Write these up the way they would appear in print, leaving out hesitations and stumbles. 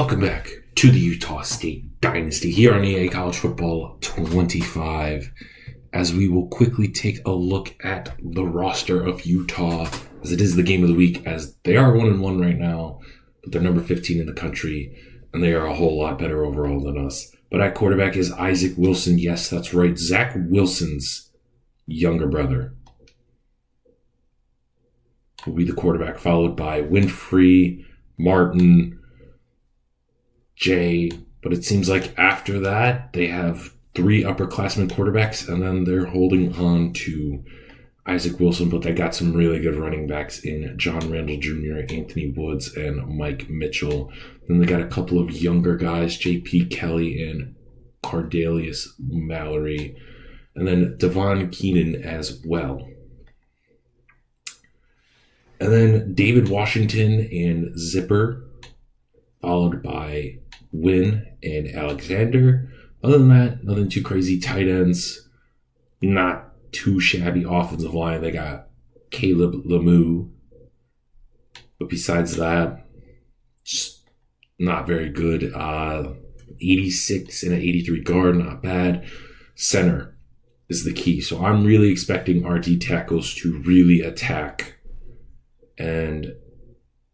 Welcome back to the Utah State Dynasty here on EA College Football 25, as we will quickly take a look at the roster of Utah, as it is the game of the week, as they are 1-1 right now, but they're number 15 in the country, and they are a whole lot better overall than us. But at quarterback is Isaac Wilson. Yes, that's right, Zach Wilson's younger brother will be the quarterback, followed by Winfrey, Martin, Jay. But it seems like after that, they have three upperclassmen quarterbacks, and then they're holding on to Isaac Wilson, but they got some really good running backs in John Randall Jr., Anthony Woods, and Mike Mitchell. Then they got a couple of younger guys, J.P. Kelly and Cardalius Mallory, and then Devon Keenan as well. And then David Washington and Zipper, followed by Wynn and Alexander. Other than that, nothing too crazy. Tight ends, not too shabby. Offensive line, they got Caleb Lemieux. But besides that, just not very good. 86 and an 83 guard, not bad. Center is the key. So I'm really expecting our D tackles to really attack. And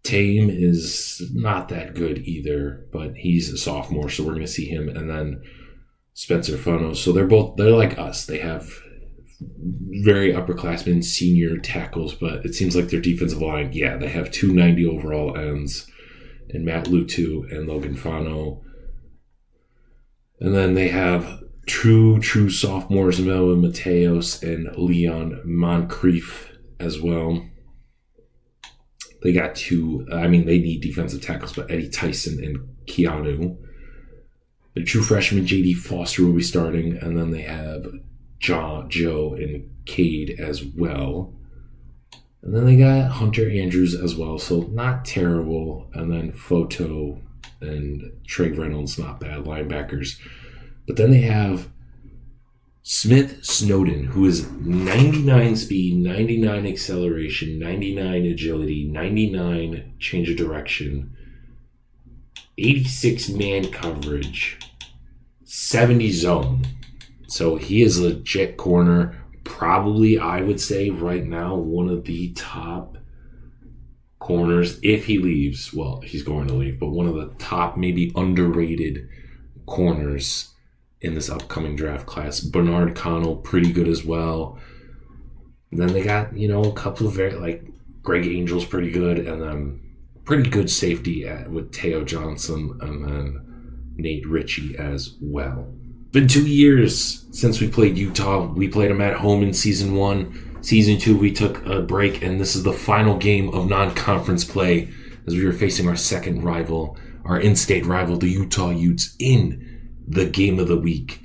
Tame is not that good either, but he's a sophomore, so we're going to see him. And then Spencer Funo. So they're like us. They have very upperclassmen, senior tackles, but it seems like their defensive line, they have 290 overall ends, and Matt Lutu and Logan Fano. And then they have true sophomores, Melvin Mateos and Leon Moncrief as well. They got they need defensive tackles, but Eddie Tyson and Keanu. The true freshman, J.D. Foster, will be starting. And then they have Joe and Cade as well. And then they got Hunter Andrews as well, so not terrible. And then Photo and Trey Reynolds, not bad linebackers. But then they have Smith Snowden, who is 99 speed, 99 acceleration, 99 agility, 99 change of direction, 86 man coverage, 70 zone. So he is a legit corner. Probably, I would say right now, one of the top corners if he leaves. Well, he's going to leave, but one of the top, maybe underrated corners in this upcoming draft class. Bernard Connell, pretty good as well. And then they got, a couple of Greg Angel's pretty good, and then pretty good safety with Teo Johnson, and then Nate Ritchie as well. Been 2 years since we played Utah. We played them at home in Season 1. Season 2, we took a break, and this is the final game of non-conference play as we were facing our second rival, our in-state rival, the Utah Utes, in the game of the week,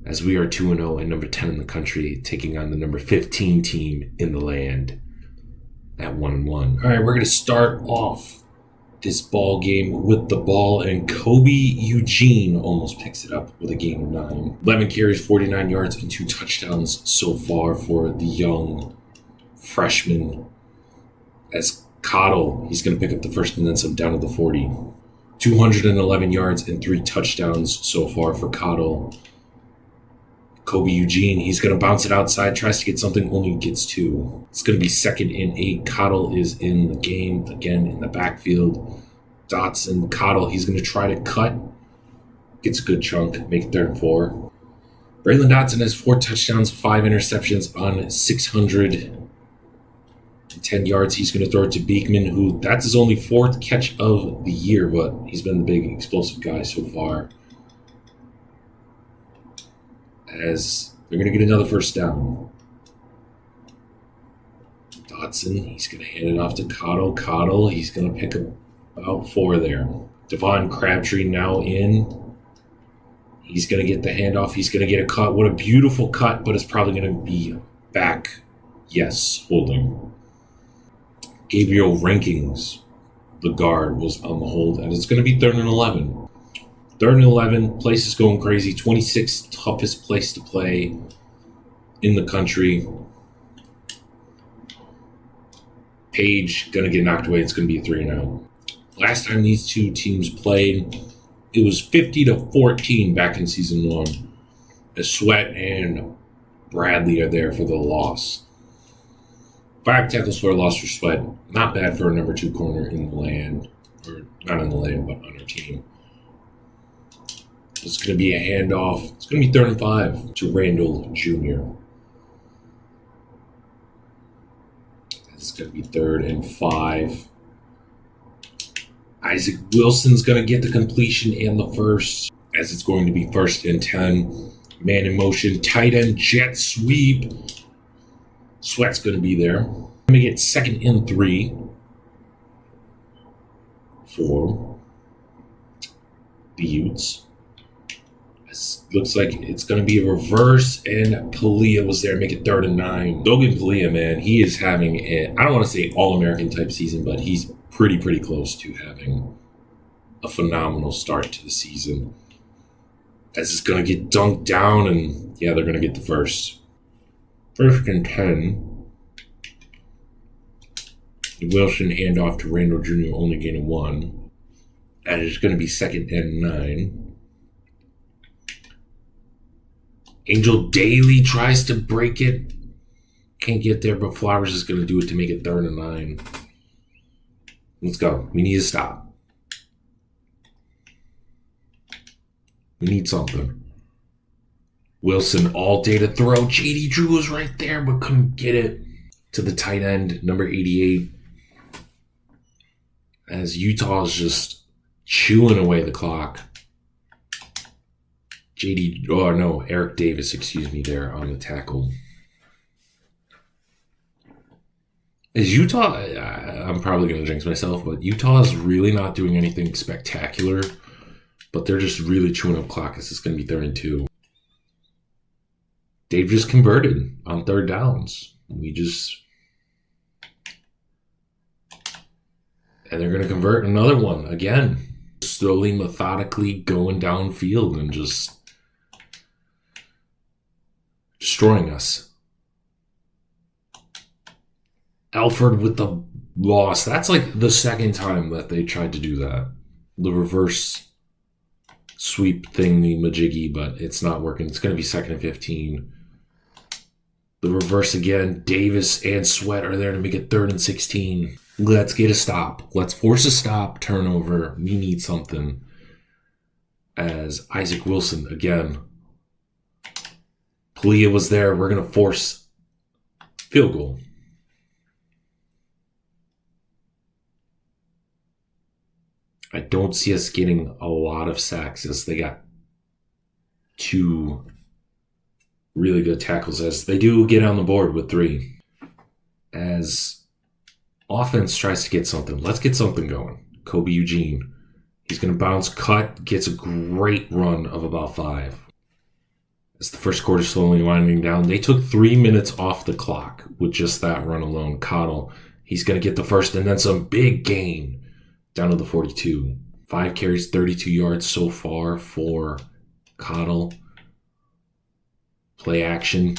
as we are 2-0 and number 10 in the country, taking on the number 15 team in the land at 1-1. All right, we're going to start off this ball game with the ball, and Kobe Eugene almost picks it up with a gain of 9. 11 carries, 49 yards, and 2 touchdowns so far for the young freshman. As Cottle, he's going to pick up the first and then some down to the 40. 211 yards and 3 touchdowns so far for Cottle. Kobe Eugene, he's going to bounce it outside, tries to get something, only gets 2. It's going to be 2nd and 8. Cottle is in the game, again in the backfield. Dotson, Cottle, he's going to try to cut. Gets a good chunk, make it 3rd and 4. Braylon Dotson has 4 touchdowns, 5 interceptions on 610 yards. He's going to throw it to Beekman, who that's his only 4th catch of the year, but he's been the big explosive guy so far. As they're going to get another first down. Dotson, he's going to hand it off to Cottle. Cottle, he's going to pick up about 4 there. Devon Crabtree now in. He's going to get the handoff. He's going to get a cut. What a beautiful cut, but it's probably going to be back. Yes, holding. Gabriel Rankings, the guard, was on the hold, and it's going to be 3rd and 11. 3rd and 11, place is going crazy. 26th toughest place to play in the country. Page going to get knocked away. It's going to be a 3-and-out. Last time these two teams played, it was 50-14 back in season 1. As Sweat and Bradley are there for the loss. 5 tackles for a loss for Sweat. Not bad for a number 2 corner in the land. Or not in the land, but on our team. It's going to be a handoff. It's going to be 3rd and 5 to Randall Jr. It's going to be 3rd and 5. Isaac Wilson's going to get the completion and the first, as it's going to be 1st and 10. Man in motion, tight end, jet sweep. Sweat's going to be there. Going to get 2nd and 3 for the Utes. This looks like it's going to be a reverse, and Palia was there, make it 3rd and 9. Logan Palia, man, he is having I don't want to say all-American type season, but he's pretty close to having a phenomenal start to the season. As it's going to get dunked down, and yeah, they're going to get the first. 1st and 10. Wilson handoff to Randall Jr., only gaining 1. And it's going to be 2nd and 9. Angel Daly tries to break it. Can't get there, but Flowers is going to do it to make it 3rd and 9. Let's go. We need to stop. We need something. Wilson all day to throw. JD Drew was right there, but couldn't get it to the tight end, number 88. As Utah is just chewing away the clock. Eric Davis, there on the tackle. Is Utah, I'm probably going to jinx myself, but Utah is really not doing anything spectacular, but they're just really chewing up clock as it's going to be 3rd and 2. They've just converted on 3rd downs. And they're going to convert another one again. Slowly, methodically going downfield and just destroying us. Alford with the loss. That's like the 2nd time that they tried to do that. The reverse sweep thingy majiggy, but it's not working. It's going to be 2nd and 15. The reverse again. Davis and Sweat are there to make it 3rd and 16. Let's get a stop. Let's force a stop. Turnover. We need something. As Isaac Wilson again. Palia was there. We're going to force field goal. I don't see us getting a lot of sacks as they got 2 really good tackles, as they do get on the board with 3. As offense tries to get something. Let's get something going. Kobe Eugene. He's going to bounce, cut, gets a great run of about 5. As the first quarter slowly winding down, they took 3 minutes off the clock with just that run alone. Cottle, he's going to get the first and then some big gain down to the 42. 5 carries, 32 yards so far for Cottle. Play action.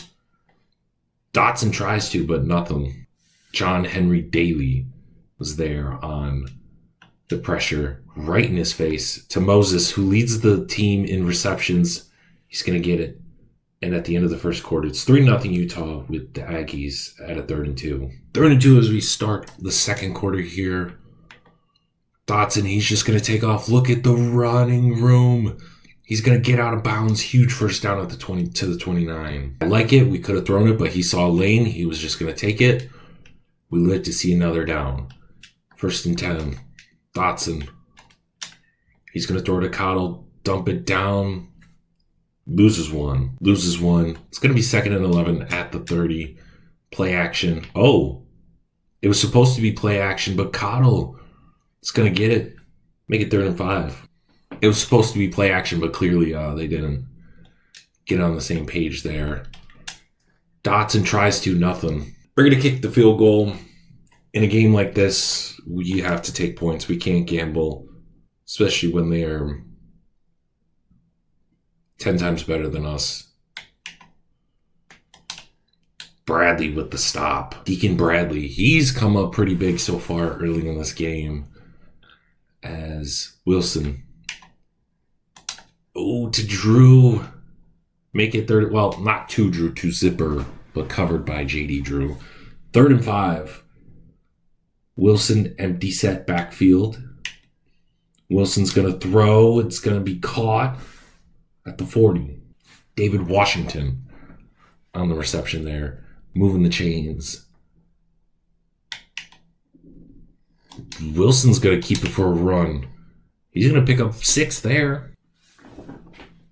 Dotson tries to, but nothing. John Henry Daly was there on the pressure right in his face to Moses, who leads the team in receptions. He's going to get it. And at the end of the first quarter, it's 3-0 Utah with the Aggies at a 3rd and 2. 3rd and 2 as we start the second quarter here. Dotson, he's just going to take off. Look at the running room. He's going to get out of bounds. Huge first down at the 20 to the 29. I like it. We could have thrown it, but he saw a lane. He was just going to take it. We live to see another down. 1st and 10. Dotson. He's going to throw it to Cottle. Dump it down. Loses one. It's going to be 2nd and 11 at the 30. Play action. Oh, it was supposed to be play action, but Cottle is going to get it. Make it 3rd and 5. It was supposed to be play action, but clearly they didn't get on the same page there. Dotson tries to, nothing. We're going to kick the field goal. In a game like this, we have to take points. We can't gamble, especially when they are 10 times better than us. Bradley with the stop. Deacon Bradley, he's come up pretty big so far early in this game. as Wilson. Oh, to Drew. Make it third. Well, not to Drew, to Zipper, but covered by JD Drew. 3rd and 5. Wilson empty set backfield. Wilson's going to throw. It's going to be caught at the 40. David Washington on the reception there, moving the chains. Wilson's going to keep it for a run. He's going to pick up 6 there.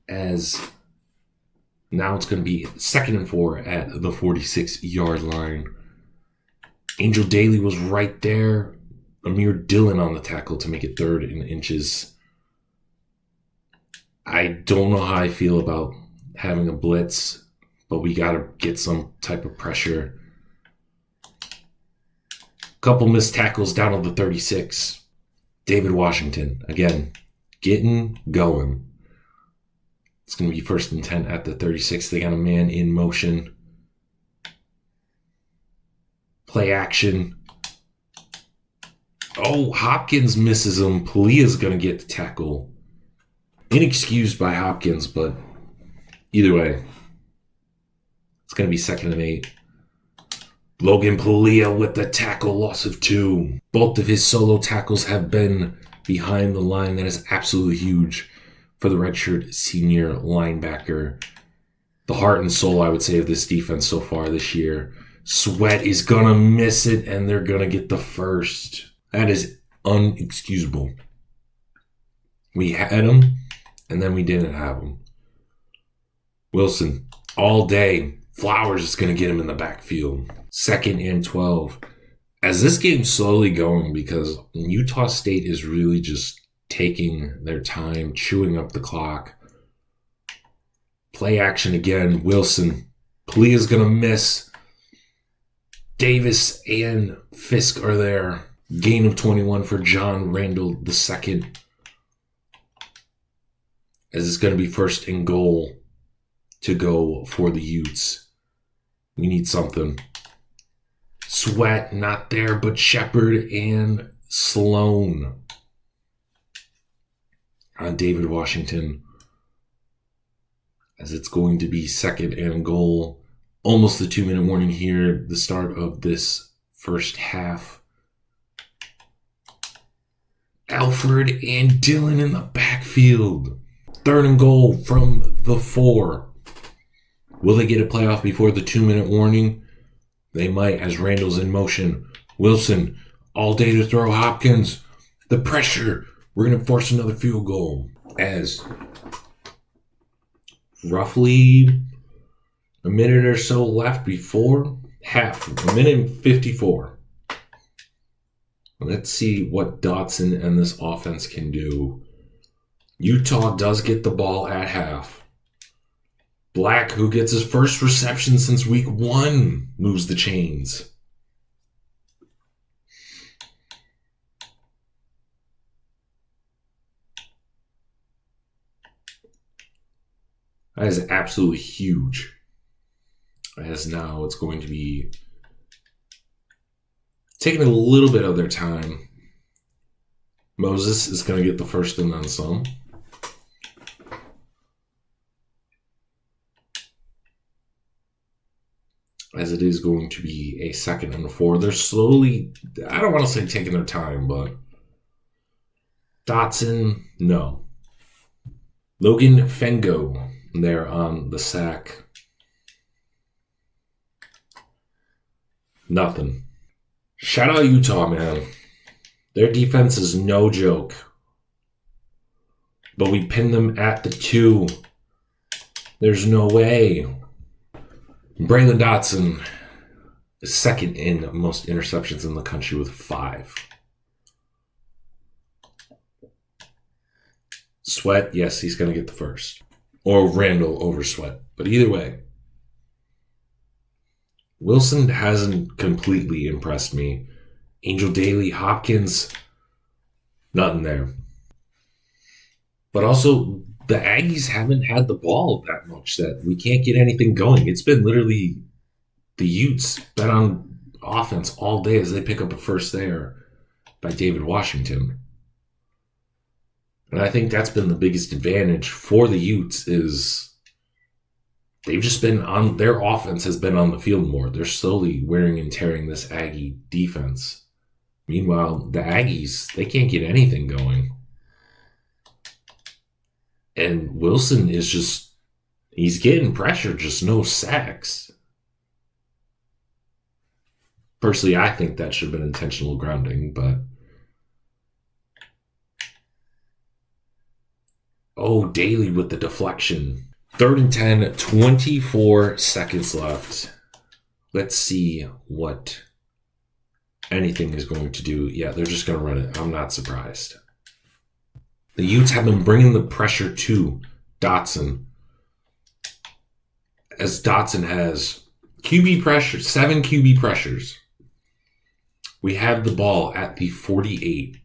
As now it's going to be 2nd and 4 at the 46-yard line. Angel Daly was right there. Amir Dillon on the tackle to make it 3rd in inches. I don't know how I feel about having a blitz, but we got to get some type of pressure. Couple missed tackles down on the 36. David Washington, again, getting going. It's going to be 1st and 10 at the 36. They got a man in motion. Play action. Oh, Hopkins misses him. Palia's going to get the tackle. Inexcused by Hopkins, but either way, it's going to be 2nd and 8. Logan Palia with the tackle, loss of 2. Both of his solo tackles have been behind the line. That is absolutely huge for the redshirt senior linebacker. The heart and soul, I would say, of this defense so far this year. Sweat is going to miss it, and they're going to get the first. That is unexcusable. We had him, and then we didn't have him. Wilson, all day. Flowers is going to get him in the backfield. 2nd and 12. As this game's slowly going, because Utah State is really just taking their time, chewing up the clock. Play action again. Wilson. Palia's going to miss. Davis and Fisk are there. Gain of 21 for John Randall II. As it's going to be 1st and goal to go for the Utes. We need something. Sweat, not there, but Shepard and Sloan on David Washington. As it's going to be 2nd and goal. Almost the 2-minute warning here. The start of this first half. Alfred and Dillon in the backfield. 3rd and goal from the 4. Will they get a playoff before the 2-minute warning? They might, as Randall's in motion. Wilson, all day to throw. Hopkins, the pressure. We're going to force another field goal. As roughly a minute or so left before half. 1:54. Let's see what Dotson and this offense can do. Utah does get the ball at half. Black, who gets his first reception since week 1, moves the chains. That is absolutely huge. As now it's going to be taking a little bit of their time. Moses is going to get the first and then some. As it is going to be a 2nd and 4. They're slowly, I don't want to say taking their time, but Dotson, no. Logan Fengo there on the sack. Nothing. Shout out Utah, man. Their defense is no joke. But we pinned them at the 2. There's no way. Braylon Dotson is 2nd in most interceptions in the country with 5. Sweat, yes, he's going to get the first. Or Randall over Sweat. But either way, Wilson hasn't completely impressed me. Angel Daly, Hopkins, nothing there. But also, the Aggies haven't had the ball that much that we can't get anything going. It's been literally the Utes been on offense all day as they pick up a first there by David Washington. And I think that's been the biggest advantage for the Utes is they've just been on, their offense has been on the field more. They're slowly wearing and tearing this Aggie defense. Meanwhile, the Aggies, they can't get anything going. And Wilson is just, he's getting pressure, just no sacks. Personally, I think that should have been intentional grounding, but. Oh, Daly with the deflection. 3rd and 10, 24 seconds left. Let's see what anything is going to do. Yeah, they're just going to run it. I'm not surprised. The Utes have been bringing the pressure to Dotson. As Dotson has QB pressure, 7 QB pressures. We have the ball at the 48.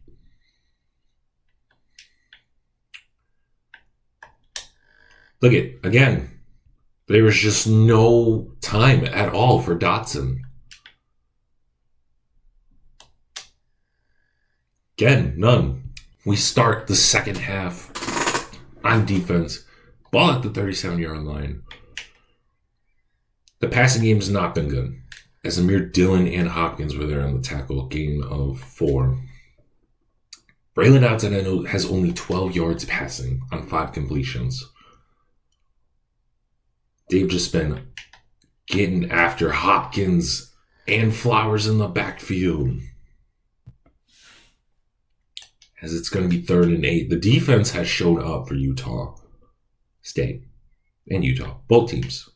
Look at, again, there was just no time at all for Dotson. Again, none. We start the second half on defense. Ball at the 37-yard line. The passing game has not been good. As Amir Dillon and Hopkins were there on the tackle, gain of 4. Braylon Dotson has only 12 yards passing on 5 completions. They've just been getting after Hopkins and Flowers in the backfield. As it's going to be 3rd and 8. The defense has showed up for Utah State and Utah, both teams.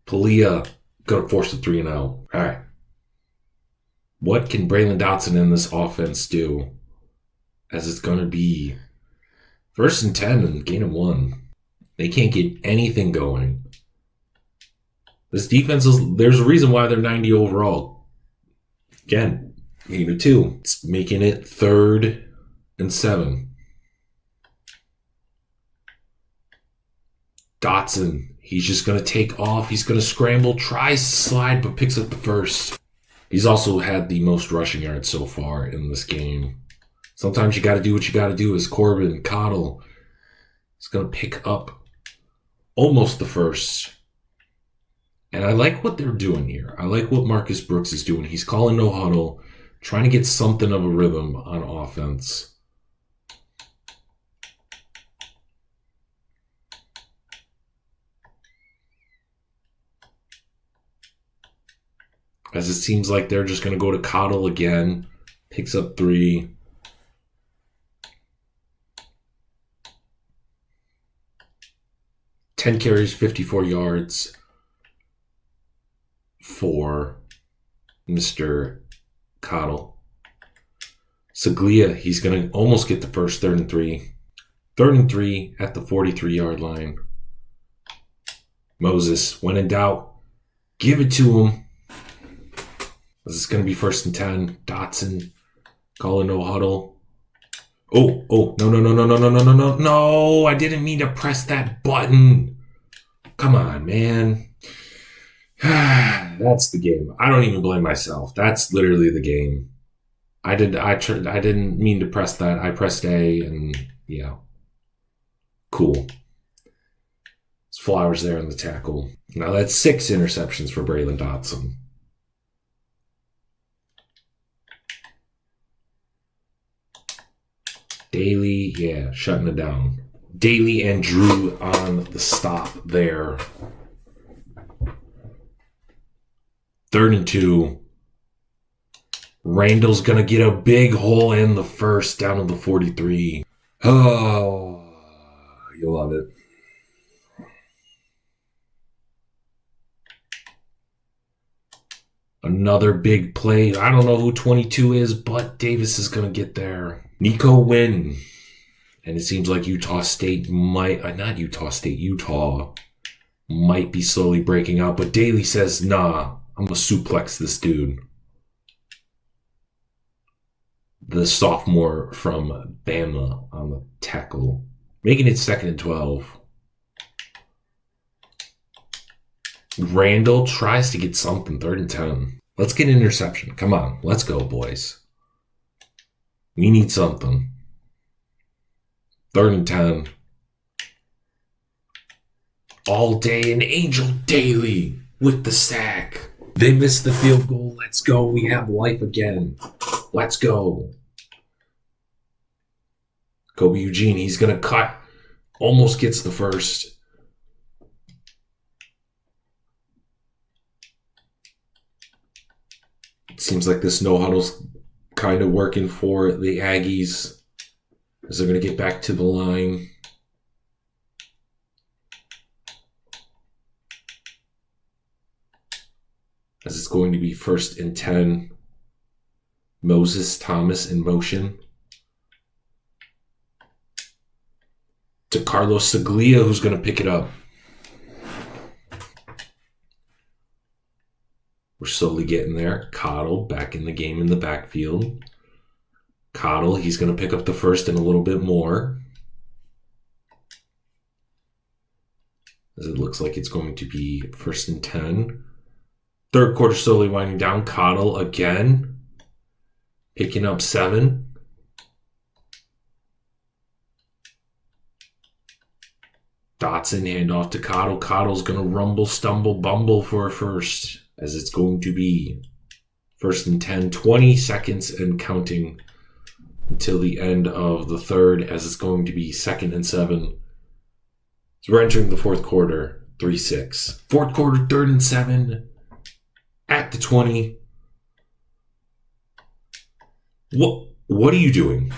Palia going to force a 3-0. All right. What can Braylon Dotson in this offense do? As it's going to be 1st and 10 and gain of 1. They can't get anything going. This defense is, there's a reason why they're 90 overall. Again, gain of 2. It's making it 3rd and 7. Dotson, he's just going to take off. He's going to scramble, tries to slide, but picks up the first. He's also had the most rushing yards so far in this game. Sometimes you got to do what you got to do. As Corbin Cottle is going to pick up almost the first. And I like what they're doing here. I like what Marcus Brooks is doing. He's calling no huddle, trying to get something of a rhythm on offense. As it seems like they're just going to go to Cottle again. Picks up 3. Ten carries, 54 yards for Mr. Cottle. Saglia, he's going to almost get the first 3rd and 3. 3rd and 3 at the 43-yard line. Moses, when in doubt, give it to him. This is going to be 1st and 10. Dotson, calling no huddle. Oh, no. No, I didn't mean to press that button. Come on, man. That's the game. I don't even blame myself. That's literally the game. I didn't mean to press that. I pressed A and yeah. Cool. There's Flowers there on the tackle. Now that's 6 interceptions for Braylon Dotson. Daly, yeah, shutting it down. Daly and Drew on the stop there. 3rd and 2. Randall's going to get a big hole in the first down to the 43. Oh, you'll love it. Another big play. I don't know who 22 is, but Davis is going to get there. Nico Wynn. And it seems like Utah might be slowly breaking out. But Daly says, nah, I'm going to suplex this dude. The sophomore from Bama on the tackle. Making it 2nd and 12. Randall tries to get something. 3rd and 10. Let's get an interception. Come on. Let's go, boys. We need something. 3rd and 10. All day and Angel Daly with the sack. They missed the field goal. Let's go. We have life again. Let's go. Kobe Eugene, he's going to cut. Almost gets the first. It seems like this no huddle's kind of working for the Aggies as they're going to get back to the line. As it's going to be 1st and 10. Moses Thomas in motion. To Carlos Saglia, who's going to pick it up. We're slowly getting there. Cottle back in the game in the backfield. Cottle, he's going to pick up the first and a little bit more. As it looks like it's going to be 1st and 10. 3rd quarter slowly winding down. Cottle again. Picking up 7. Dotson handoff to Cottle. Cottle's going to rumble, stumble, bumble for a first. As it's going to be 1st and 10, 20 seconds and counting until the end of the 3rd, as it's going to be 2nd and 7. So we're entering the 4th quarter, 3-6. 4th quarter, 3rd and 7 at the 20. What are you doing?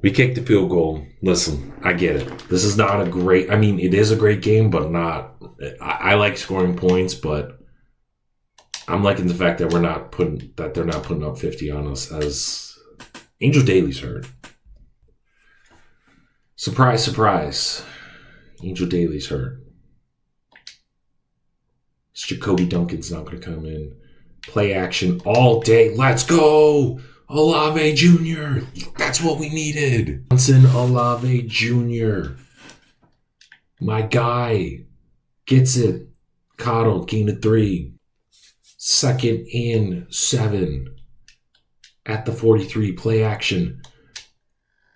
We kicked the field goal. Listen, I get it. This is not a great... I mean, it is a great game, but not... I like scoring points, but I'm liking the fact that they're not putting up 50 on us as Angel Daly's hurt. Surprise, surprise. Angel Daly's hurt. Jacoby Duncan's not going to come in. Play action all day. Let's go! Olave Jr. That's what we needed. Johnson Olave Jr. My guy. Gets it. Cottle, gain of 3. 2nd and 7. At the 43. Play action.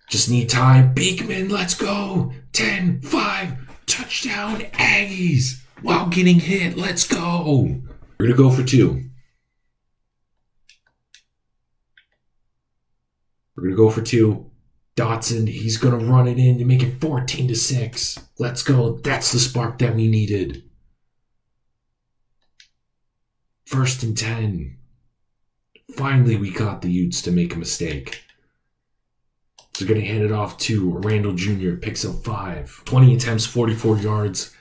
Just need time. Beekman, let's go. 10-5. Touchdown, Aggies. While getting hit. Let's go. We're going to go for 2. We're going to go for 2. Dotson, he's going to run it in to make it 14-6. Let's go. That's the spark that we needed. 1st and 10. Finally, we caught the Utes to make a mistake. So we're going to hand it off to Randall Jr. Picks up 5. 20 attempts, 44 yards.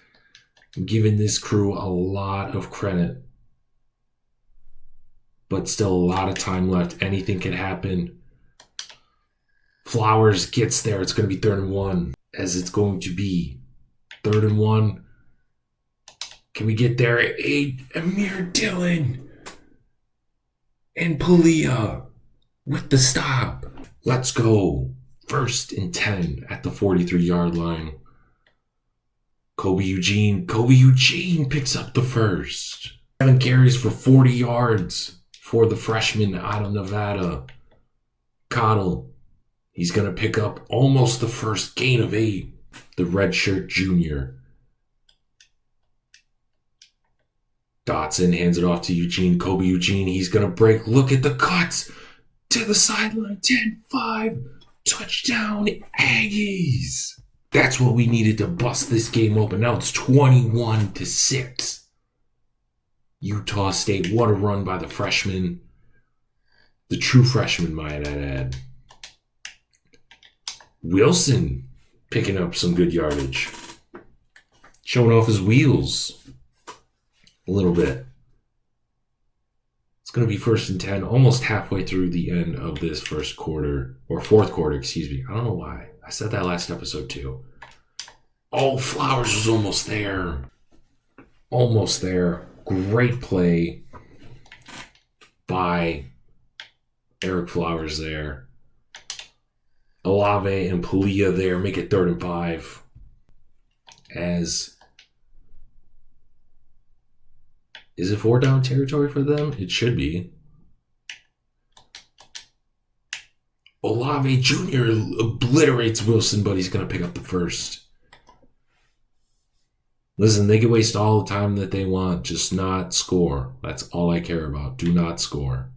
I'm giving this crew a lot of credit. But still a lot of time left. Anything can happen. Flowers gets there. It's going to be 3rd and 1. As it's going to be 3rd and 1. Can we get there? Amir Dillon and Palia with the stop. Let's go. 1st and 10 at the 43-yard line. Kobe Eugene picks up the first. 7 carries for 40 yards for the freshman out of Nevada. Cottle. He's going to pick up almost the first gain of 8. The redshirt junior. Dotson hands it off to Eugene. Kobe Eugene, he's going to break. Look at the cuts to the sideline. 10-5. Touchdown, Aggies. That's what we needed to bust this game open. Now it's 21-6. Utah State, what a run by the freshman. The true freshman, might I add. Wilson picking up some good yardage. Showing off his wheels a little bit. It's going to be 1st and 10, almost halfway through the end of this 1st quarter, or 4th quarter, excuse me. I don't know why. I said that last episode too. Oh, Flowers was almost there. Almost there. Great play by Eric Flowers there. Olave and Palia there make it 3rd and 5. As is it 4 down territory for them? It should be. Olave Jr. obliterates Wilson, but he's going to pick up the first. Listen, they can waste all the time that they want, just not score. That's all I care about. Do not score.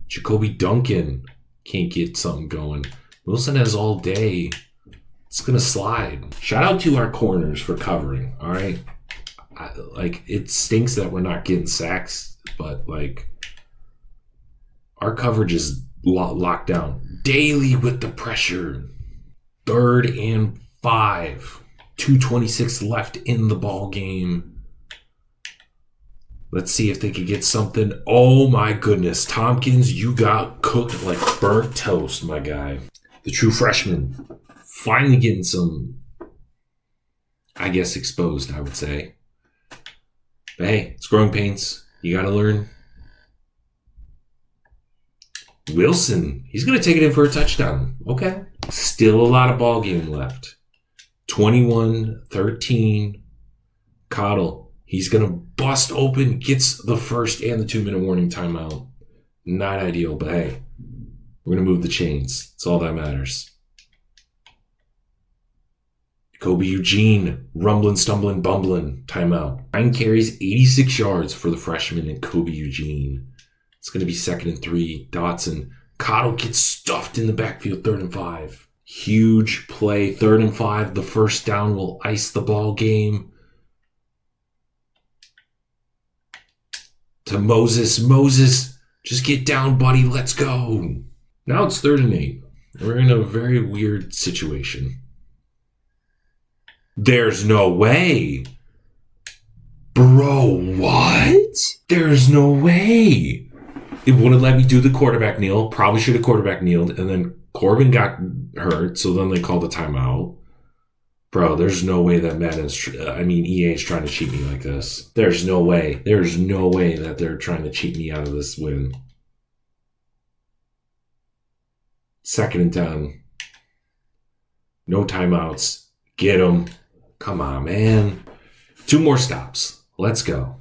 Jacoby Duncan can't get something going. Wilson has all day. It's going to slide. Shout out to our corners for covering, all right? It stinks that we're not getting sacks, but, our coverage is locked down. Daly with the pressure. 3rd and 5. 2:26 left in the ball game. Let's see if they could get something. Oh my goodness. Tompkins, you got cooked like burnt toast, my guy. The true freshman. Finally getting some, I guess, exposed, I would say. But hey, it's growing pains. You got to learn. Wilson, he's going to take it in for a touchdown. Okay. Still a lot of ball game left. 21-13. Cottle, he's going to bust open, gets the first and the 2-minute warning timeout. Not ideal, but hey, we're going to move the chains. That's all that matters. Kobe Eugene, rumbling, stumbling, bumbling, timeout. 9 carries, 86 yards for the freshman and Kobe Eugene. It's going to be 2nd and 3. Dotson. Cottle gets stuffed in the backfield, 3rd and 5. Huge play, 3rd and 5. The first down will ice the ball game. To Moses. Moses, just get down, buddy. Let's go. Now it's 3rd and 8. We're in a very weird situation. There's no way. Bro, what? There's no way. It wouldn't let me do the quarterback kneel. Probably should have quarterback kneeled. And then Corbin got hurt, so then they called a timeout. Bro, there's no way that EA is trying to cheat me like this. There's no way. There's no way that they're trying to cheat me out of this win. 2nd and 10. No timeouts. Get them. Come on, man. 2 more stops. Let's go.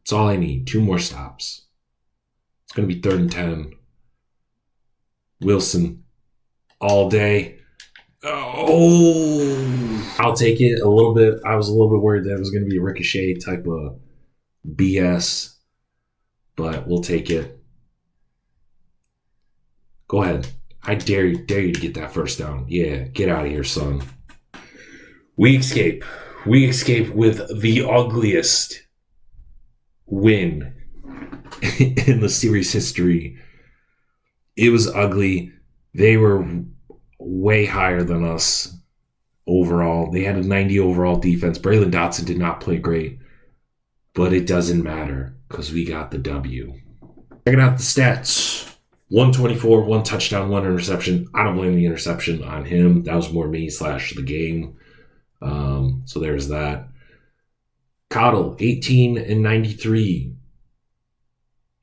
That's all I need. 2 more stops. It's going to be 3rd and 10. Wilson. All day. Oh, I'll take it a little bit. I was a little bit worried that it was going to be a ricochet type of BS, but we'll take it. Go ahead. I dare you to get that first down. Yeah, get out of here, son. We escape. We escape with the ugliest win in the series history. It was ugly. They were way higher than us overall. They had a 90 overall defense. Braylon Dotson did not play great, but it doesn't matter because we got the W. Checking out the stats. 124, 1 touchdown, 1 interception. I don't blame the interception on him. That was more me / the game. So there's that. Cottle, 18 and 93.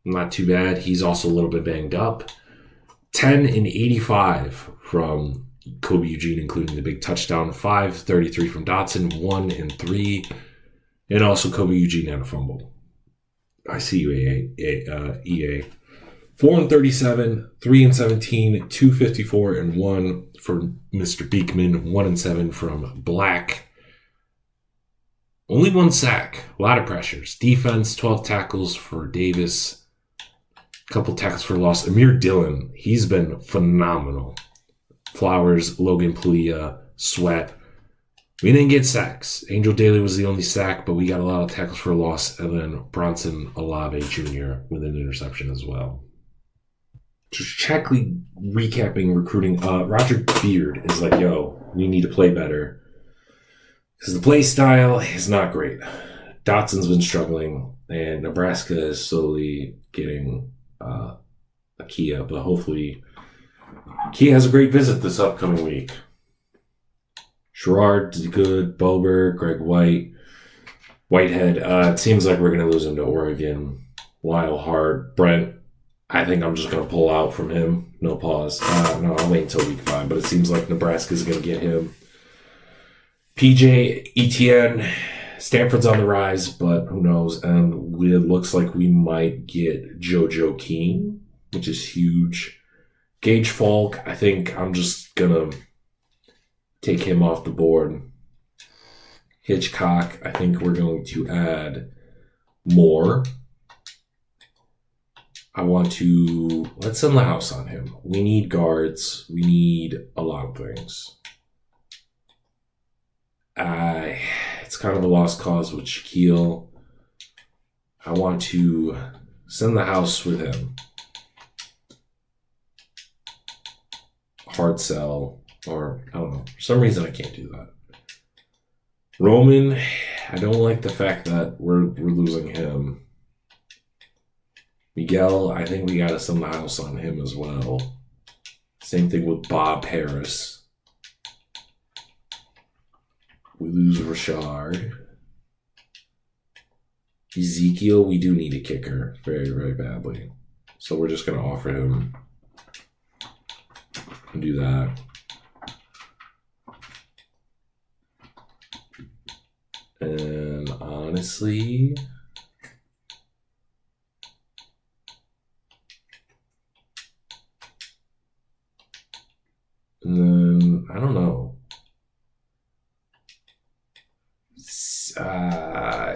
Not too bad. He's also a little bit banged up. 10 and 85 from Kobe Eugene, including the big touchdown. 5-33 from Dotson. 1 and 3. And also Kobe Eugene had a fumble. I see you, EA. 4 and 37, 3 and 17, 254 and 1 for Mr. Beekman, 1 and 7 from Black. Only 1 sack, a lot of pressures. Defense, 12 tackles for Davis, a couple tackles for loss. Amir Dillon, he's been phenomenal. Flowers, Logan Pulia, Sweat. We didn't get sacks. Angel Daly was the only sack, but we got a lot of tackles for loss. And then Bronson Olave Jr. with an interception as well. Just checkly recapping recruiting. Roger Beard is like, yo, we need to play better. Because the play style is not great. Dotson's been struggling, and Nebraska is slowly getting a Kia. But hopefully, Kia has a great visit this upcoming week. Sherrard did good. Bober, Greg Whitehead. It seems like we're going to lose him to Oregon. Lyle Hart, Brent. I think I'm just going to pull out from him. No pause. No, I'll wait until week 5. But it seems like Nebraska's going to get him. PJ, Etienne, Stanford's on the rise, but who knows? And it looks like we might get JoJo Keane, which is huge. Gage Falk, I think I'm just going to take him off the board. Hitchcock, I think we're going to add more. Let's send the house on him. We need guards. We need a lot of things. It's kind of a lost cause with Shaquille. I want to send the house with him. Hard sell, or I don't know. For some reason, I can't do that. Roman, I don't like the fact that we're losing him. Miguel, I think we got to send the house on him as well. Same thing with Bob Harris. We lose Richard. Ezekiel, we do need a kicker very, very badly. So we're just going to offer him and do that. And honestly, and then I don't know.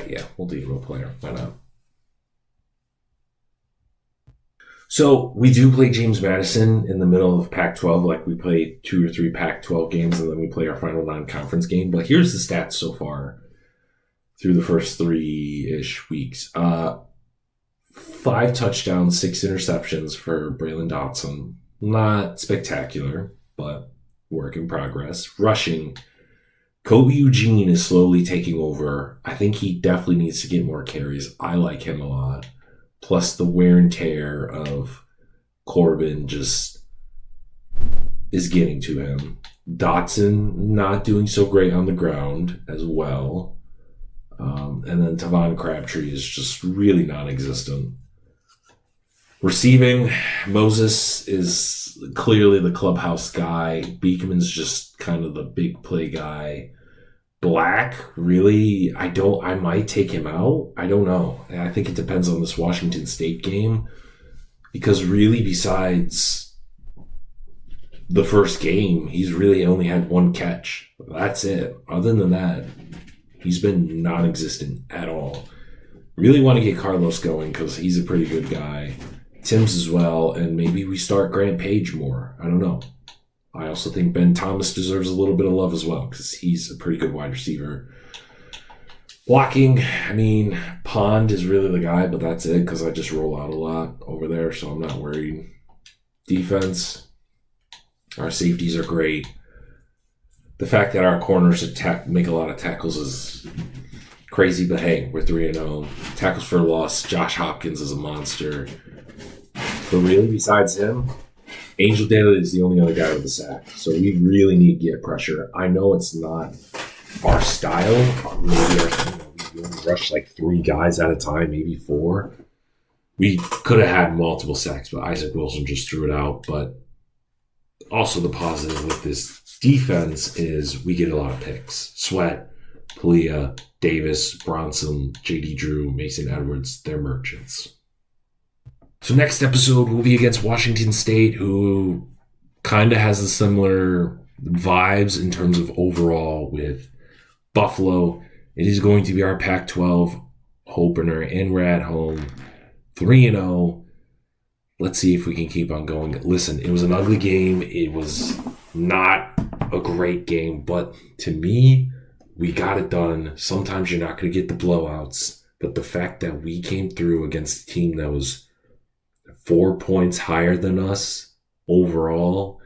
Yeah, we'll do a player. Why not? So we do play James Madison in the middle of Pac-12, like we play 2 or 3 Pac-12 games, and then we play our final non-conference game. But here's the stats so far through the first 3-ish weeks. 5 touchdowns, 6 interceptions for Braylon Dotson. Not spectacular, but work in progress. Rushing, Kobe Eugene is slowly taking over. I think he definitely needs to get more carries. I like him a lot. Plus the wear and tear of Corbin just is getting to him. Dotson not doing so great on the ground as well. And then Tavon Crabtree is just really non-existent. Receiving, Moses is clearly the clubhouse guy. Beekman's just kind of the big play guy. Black, really, I might take him out. I don't know. I think it depends on this Washington State game. Because really, besides the first game, he's really only had 1 catch. That's it. Other than that, he's been non-existent at all. Really want to get Carlos going because he's a pretty good guy. Tim's as well, and maybe we start Grant Page more. I don't know. I also think Ben Thomas deserves a little bit of love as well because he's a pretty good wide receiver. Blocking, I mean, Pond is really the guy, but that's it because I just roll out a lot over there, so I'm not worried. Defense, our safeties are great. The fact that our corners make a lot of tackles is crazy, but hey, we're 3-0. Tackles for a loss, Josh Hopkins is a monster. But really, besides him, Angel Daly is the only other guy with a sack. So we really need to get pressure. I know it's not our style. We only rush like 3 guys at a time, maybe 4. We could have had multiple sacks, but Isaac Wilson just threw it out. But also the positive with this defense is we get a lot of picks. Sweat, Palia, Davis, Bronson, J.D. Drew, Mason Edwards, they're merchants. So next episode will be against Washington State, who kind of has a similar vibes in terms of overall with Buffalo. It is going to be our Pac-12 opener, and we're at home, 3-0. Let's see if we can keep on going. Listen, it was an ugly game. It was not a great game, but to me, we got it done. Sometimes you're not going to get the blowouts, but the fact that we came through against a team that was 4 points higher than us overall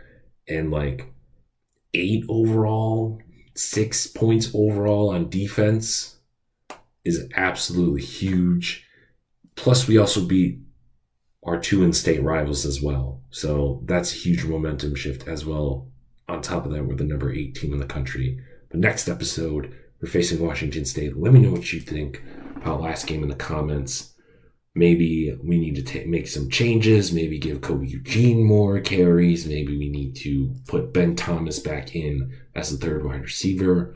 and like 8 overall, 6 points overall on defense is absolutely huge. Plus, we also beat our 2 in-state rivals as well. So that's a huge momentum shift as well. On top of that, we're the number 8 team in the country. But next episode, we're facing Washington State. Let me know what you think about last game in the comments. Maybe we need to make some changes. Maybe give Kobe Eugene more carries. Maybe we need to put Ben Thomas back in as the 3rd wide receiver.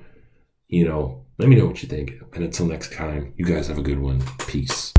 Let me know what you think. And until next time, you guys have a good one. Peace.